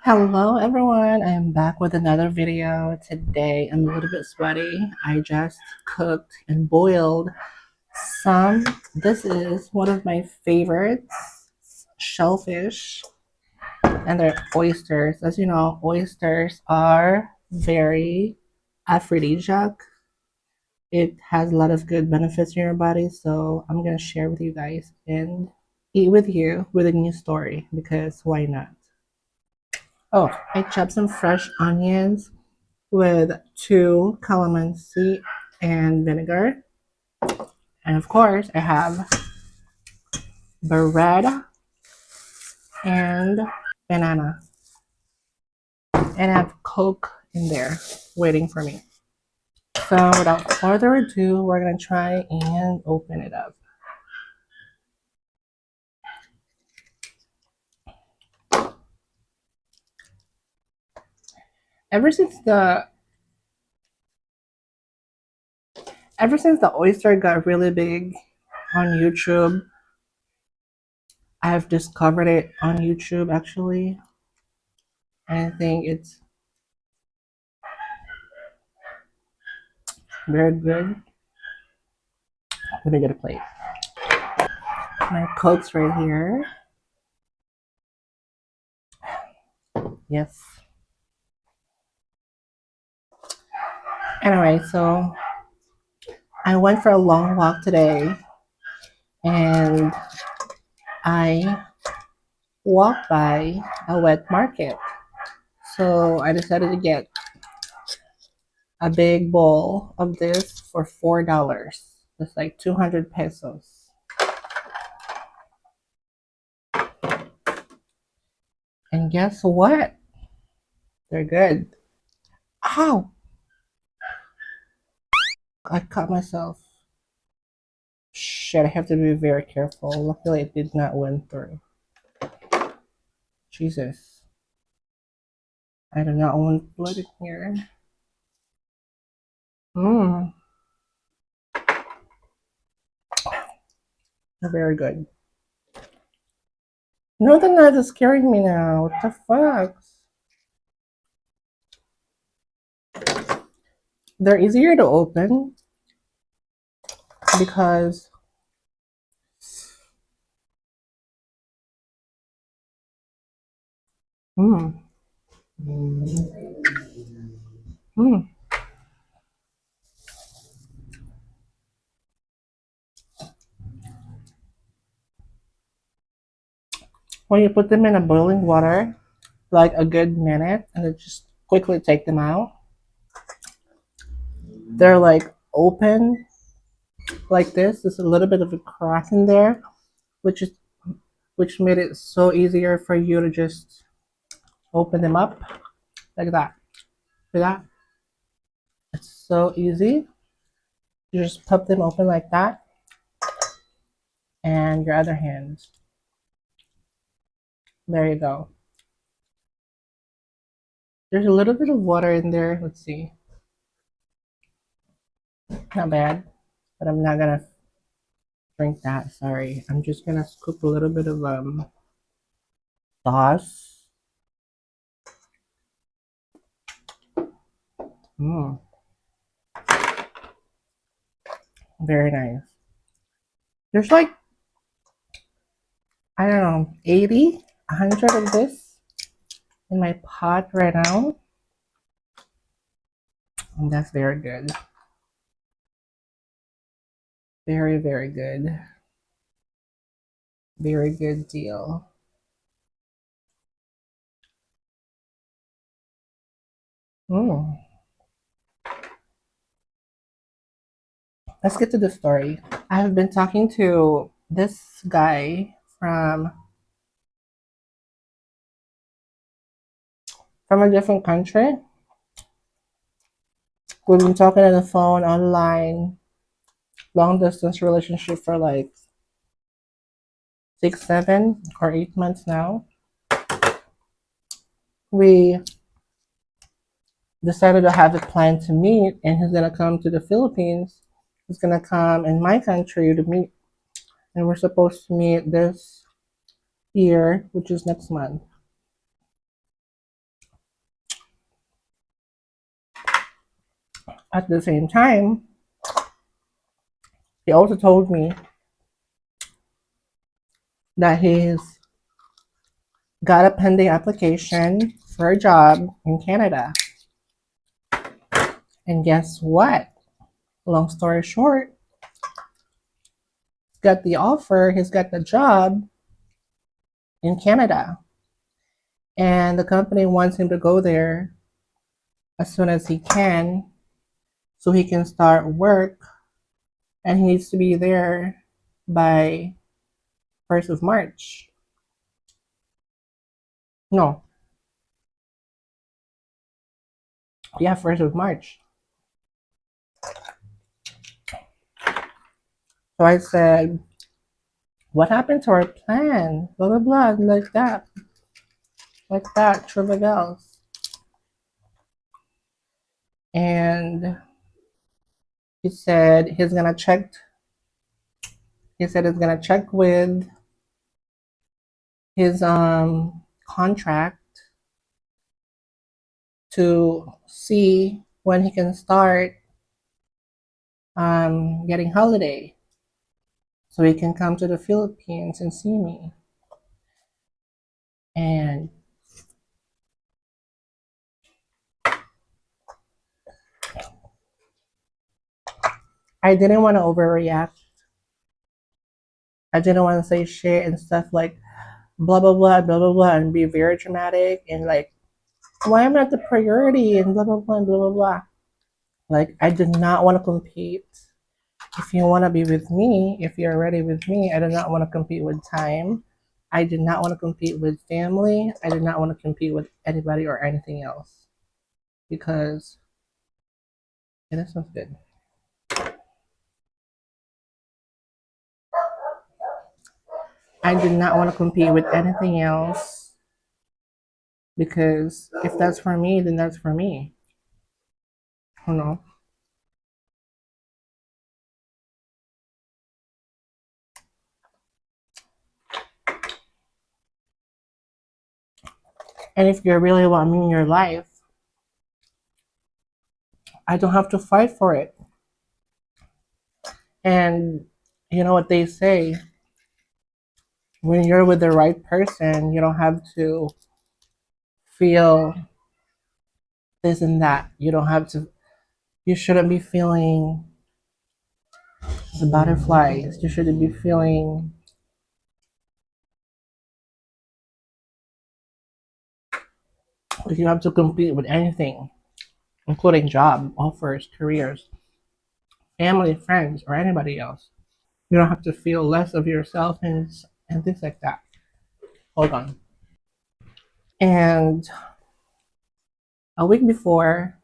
Hello everyone, I'm back with another video. Today I'm a little bit sweaty. I just cooked and boiled this is one of my favorites, shellfish, and they're oysters. As you know, oysters are very aphrodisiac. It has a lot of good benefits in your body, so I'm going to share with you guys and eat with you with a new story because why not? Oh, I chopped some fresh onions with 2 calamansi and vinegar. And of course, I have bread and banana. And I have Coke in there waiting for me. So without further ado, we're going to try and open it up. Ever since the ever since the oyster got really big on YouTube, I've discovered it on YouTube actually. I think it's very good. Let me get a plate. My Coke's right here. Yes. Anyway, so I went for a long walk today and I walked by a wet market. So I decided to get a big bowl of this for $4. That's like 200 pesos. And guess what? They're good. Ow! I cut myself. Shit, I have to be very careful. Luckily, it did not went through. Jesus. I do not want blood in here. Mmm. Very good. No, the knife is scaring me now. What the fuck? They're easier to open because mm, mm, when you put them in a boiling water like a good minute and then just quickly take them out, they're like open like this. There's a little bit of a crack in there, which is which made it so easier for you to just open them up like that. See that? It's so easy. You just pop them open like that, and your other hand. There you go. There's a little bit of water in there. Let's see. Not bad, but I'm not gonna drink that. Sorry. I'm just gonna scoop a little bit of sauce. Mm, very nice. There's like, I don't know, 80, 100 of this in my pot right now. And that's very good. Very, very good. Very good deal. Mm. Let's get to the story. I have been talking to this guy from a different country. We've been talking on the phone, online, long distance relationship for like 6, 7 or 8 months now. We decided to have a plan to meet, and he's gonna come to the Philippines. He's gonna come in my country to meet, and we're supposed to meet this year, which is next month. At the same time, he also told me that he's got a pending application for a job in Canada. And guess what? Long story short, he's got the offer, he's got the job in Canada. And the company wants him to go there as soon as he can so he can start work, and he needs to be there by 1st of March. No, yeah, 1st of March. So I said, what happened to our plan? Blah, blah, blah, like that, Travagels. And he said he's gonna check, he said he's gonna check with his contract to see when he can start getting holiday so he can come to the Philippines and see me. And I didn't want to overreact. I didn't want to say shit and stuff like blah blah blah blah blah blah and be very dramatic and like why am I not the priority and blah blah blah and blah blah blah. Like I did not want to compete. If you want to be with me, if you're ready with me, I did not want to compete with time. I did not want to compete with family. I did not want to compete with anybody or anything else because yeah, this smells good. I did not want to compete with anything else because if that's for me, then that's for me. You know. And if you really want me in your life, I don't have to fight for it. And you know what they say, when you're with the right person, you don't have to feel this and that. You don't have to, you shouldn't be feeling the butterflies. You shouldn't be feeling like you have to compete with anything, including job offers, careers, family, friends, or anybody else. You don't have to feel less of yourself and things like that. Hold on. And a week before,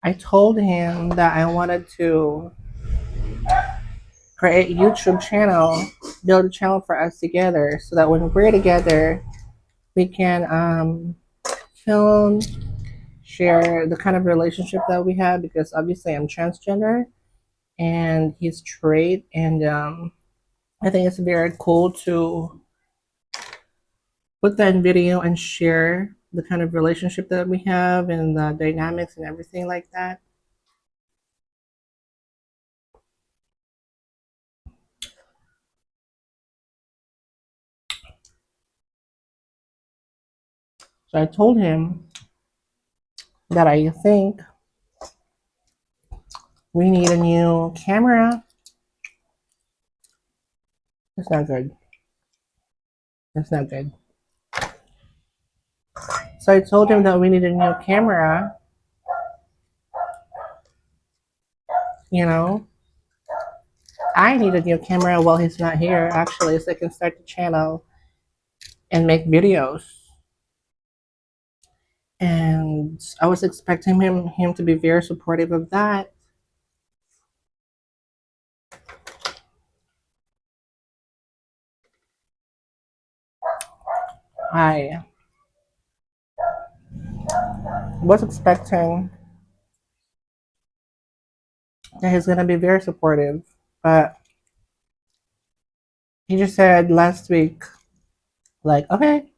I told him that I wanted to create a YouTube channel, build a channel for us together, so that when we're together, we can film, share the kind of relationship that we have. Because obviously I'm transgender and he's straight, and I think it's very cool to put that in video and share the kind of relationship that we have and the dynamics and everything like that. So I told him that I think we need a new camera. It's not good. It's not good. So I told him that we need a new camera, you know. I need a new camera while he's not here, actually, so I can start the channel and make videos. And I was expecting him to be very supportive of that. I was expecting that he's gonna be very supportive, but he just said last week, like, okay,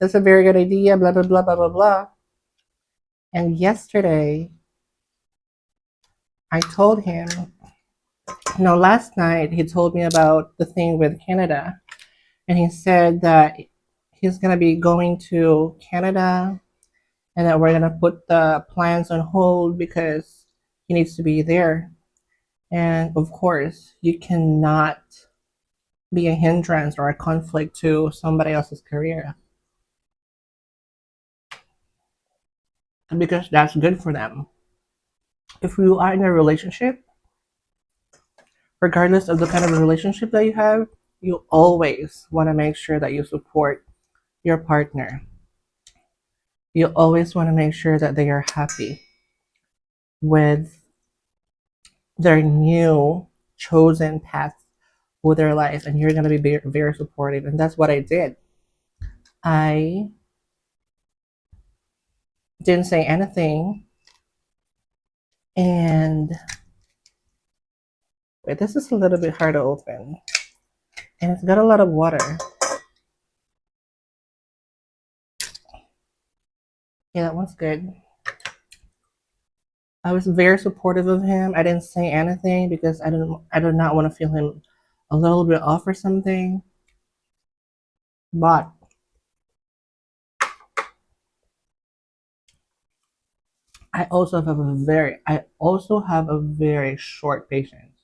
that's a very good idea, blah blah blah blah blah blah. And yesterday I told him, last night he told me about the thing with Canada, and he said that he's gonna be going to Canada and that we're gonna put the plans on hold because he needs to be there. And of course, you cannot be a hindrance or a conflict to somebody else's career because that's good for them. If you are in a relationship, regardless of the kind of relationship that you have, you always want to make sure that you support your partner. You always want to make sure that they are happy with their new chosen path with their life, and you're going to be very, very supportive. And that's what I did. I didn't say anything. And wait, this is a little bit hard to open. And it's got a lot of water. Yeah, that one's good. I was very supportive of him. I didn't say anything because I did not want to feel him a little bit off or something. But I also have a very short patience.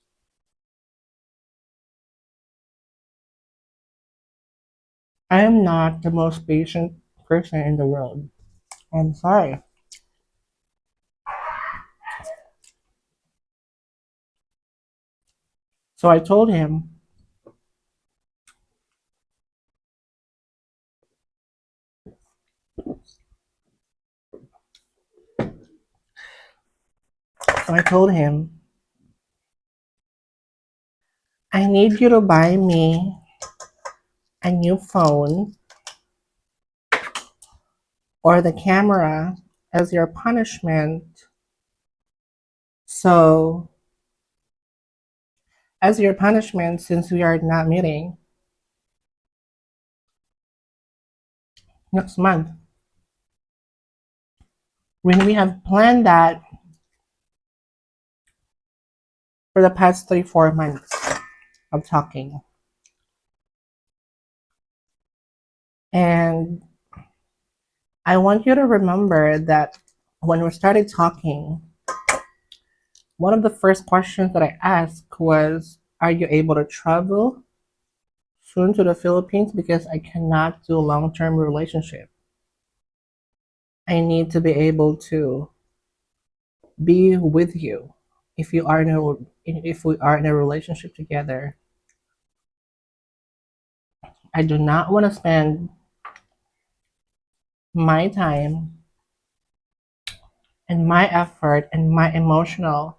I am not the most patient person in the world. I'm sorry. So I told him, so I told him, I need you to buy me a new phone or the camera as your punishment. So, as your punishment, since we are not meeting next month, when we have planned that for the past 3, 4 months of talking. And I want you to remember that when we started talking, one of the first questions that I asked was, are you able to travel soon to the Philippines? Because I cannot do a long-term relationship. I need to be able to be with you if you are if we are in a relationship together. I do not want to spend my time and my effort and my emotional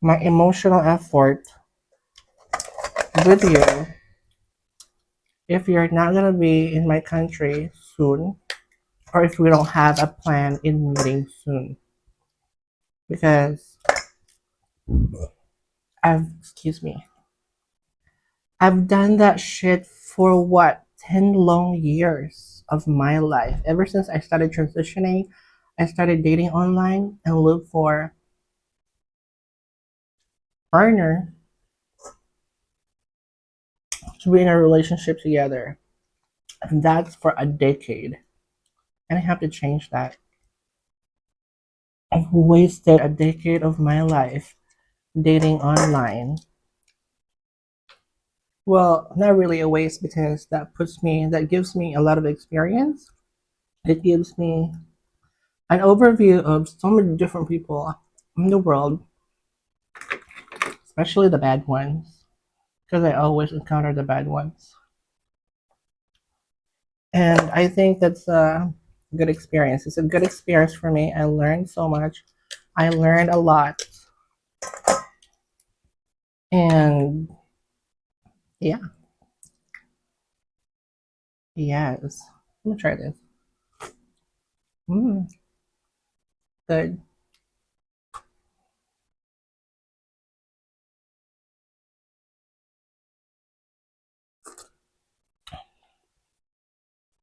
effort with you if you're not going to be in my country soon or if we don't have a plan in meeting soon because I've done that shit for what, 10 long years of my life. Ever since I started transitioning, I started dating online and look for partner to be in a relationship together. And that's for a decade. And I have to change that. I've wasted a decade of my life dating online. Well, not really a waste because that gives me a lot of experience. It gives me an overview of so many different people in the world, especially the bad ones, because I always encounter the bad ones. And I think that's a good experience. It's a good experience for me. I learned so much. I learned a lot. And yeah, yes. Let me try this. Mm, good.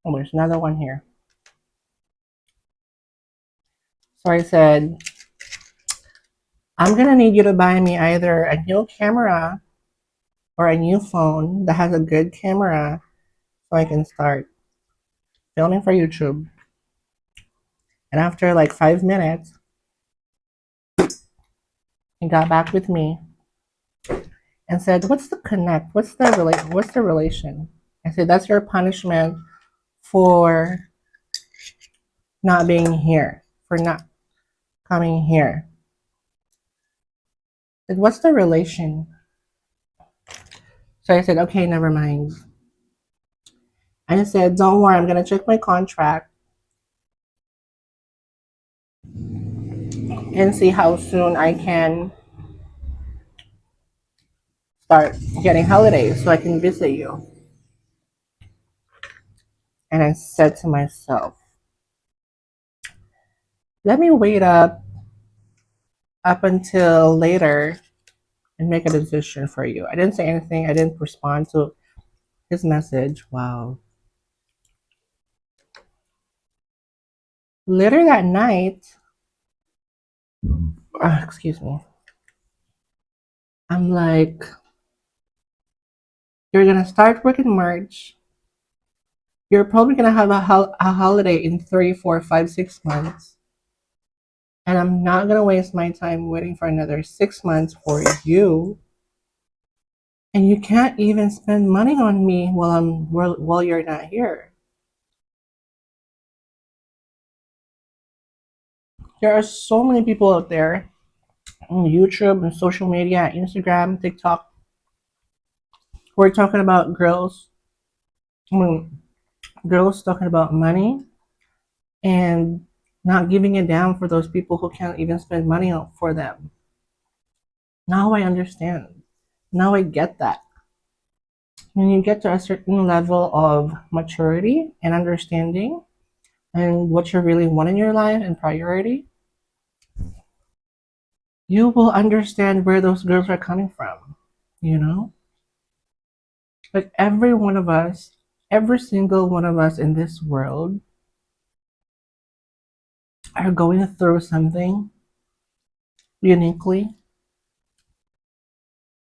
Oh, there's another one here. So I said, I'm going to need you to buy me either a new camera or a new phone that has a good camera so I can start filming for YouTube. And after like 5 minutes, he got back with me and said, "What's the connect? What's the relation?" I said, "That's your punishment for not being here, for not coming here." I said, "What's the relation?" So I said, "Okay, never mind." And I said, "Don't worry, I'm gonna check my contract and see how soon I can start getting holidays so I can visit you." And I said to myself, let me wait up until later and make a decision for you. I didn't say anything. I didn't respond to his message. Wow. Later that night, excuse me, I'm like, you're going to start work in March. You're probably going to have a holiday in 3, 4, 5, 6 months. And I'm not going to waste my time waiting for another 6 months for you. And you can't even spend money on me while you're not here. There are so many people out there on YouTube and social media, Instagram, TikTok, who are talking about I mean, girls talking about money and not giving a damn for those people who can't even spend money for them. Now I understand. Now I get that. When you get to a certain level of maturity and understanding and what you really want in your life and priority, you will understand where those girls are coming from. You know? Like every one of us, every single one of us in this world are going through something uniquely,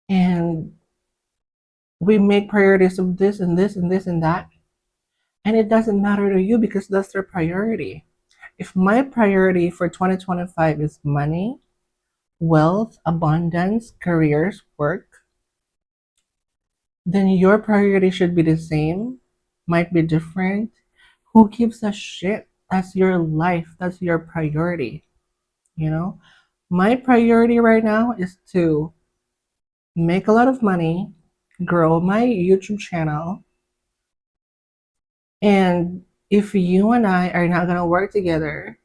and we make priorities of this and this and this and that, and it doesn't matter to you because that's their priority. If my priority for 2025 is money, wealth, abundance, careers, work, then your priority should be the same, might be different. Who gives a shit? That's your life, that's your priority, you know? My priority right now is to make a lot of money, grow my YouTube channel, and if you and I are not going to work together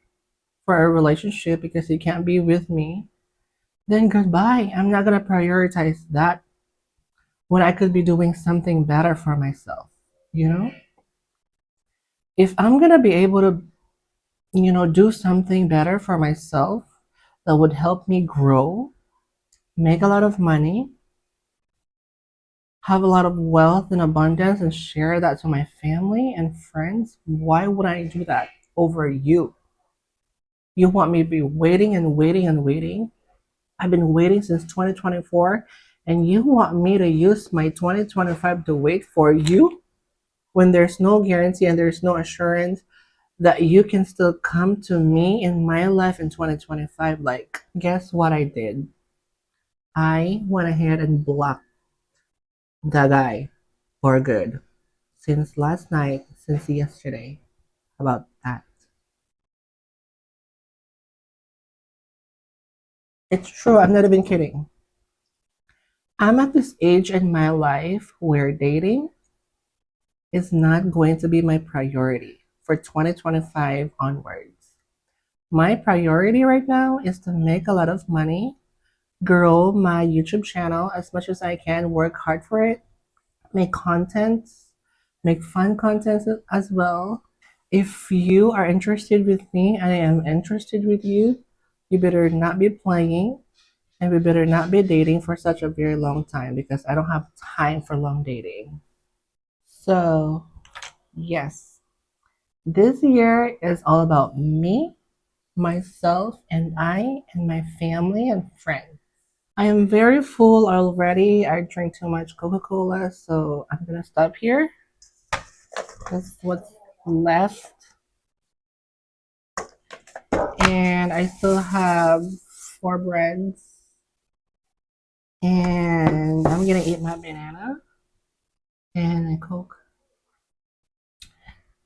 for a relationship because you can't be with me, then goodbye. I'm not going to prioritize that when I could be doing something better for myself, you know? If I'm going to be able to, do something better for myself that would help me grow, make a lot of money, have a lot of wealth and abundance, and share that to my family and friends, why would I do that over you? You want me to be waiting and waiting and waiting? I've been waiting since 2024, and you want me to use my 2025 to wait for you when there's no guarantee and there's no assurance that you can still come to me in my life in 2025? Like, guess what I did? I went ahead and blocked the guy for good since last night, since yesterday, about that. It's true, I'm not even kidding. I'm at this age in my life where dating is not going to be my priority for 2025 onwards. My priority right now is to make a lot of money, grow my YouTube channel as much as I can, work hard for it, make content, make fun content as well. If you are interested with me and I am interested with you, you better not be playing and we better not be dating for such a very long time because I don't have time for long dating. So, yes, this year is all about me, myself and I and my family and friends. I am very full already. I drink too much Coca-Cola, so I'm gonna stop here. That's what's left. And I still have 4 breads. And I'm gonna eat my banana and a Coke.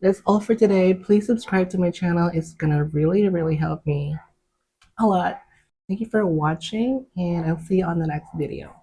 That's all for today. Please subscribe to my channel. It's gonna really help me a lot. Thank you for watching, and I'll see you on the next video.